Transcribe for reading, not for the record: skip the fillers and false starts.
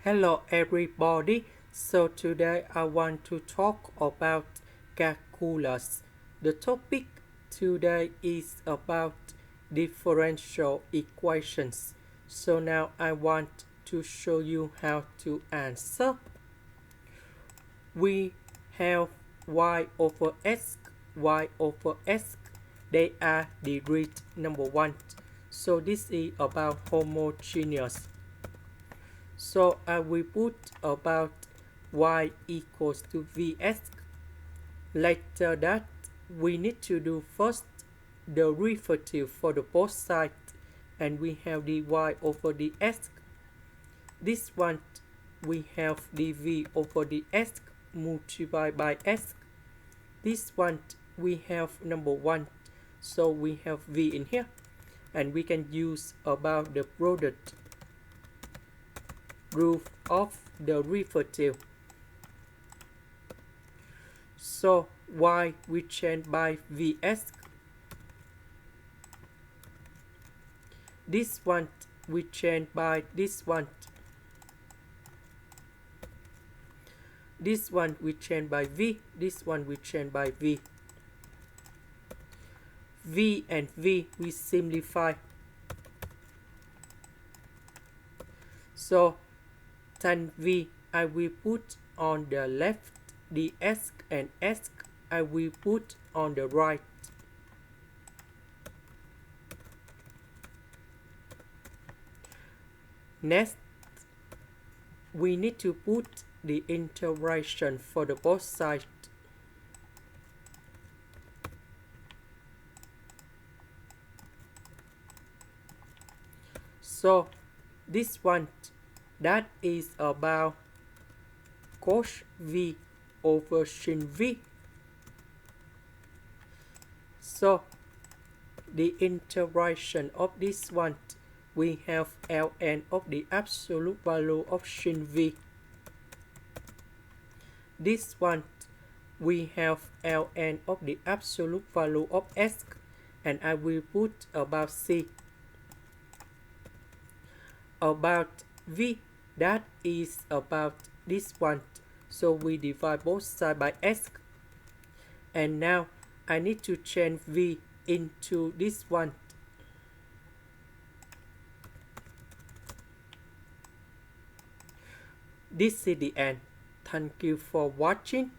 Hello everybody. So today I want to talk about calculus. The topic today is about differential equations. So now I want to show you how to answer. We have y over x, y over x. They are degree number 1. So this is about homogeneous. So I will put about y equals to vx. Later that, we need to do first the derivative for the both sides, and we have dy over dx. This one we have dv over dx multiplied by x. This one we have number 1, so we have v in here, and we can use about the product rule of the derivative. So y we change by vx. This one we change by this one. This one we change by v. This one we change by v. V and v we simplify. So tan v I will put on the left, dx and s I will put on the right. Next, we need to put the integration for the both sides. So this one, that is about cos v over sin v. So the integration of this one, we have ln of the absolute value of sin v. This one, we have ln of the absolute value of s, and I will put about c. About v, that is about this one, so we divide both sides by s. And now I need to change v into this one. This is the end. Thank you for watching.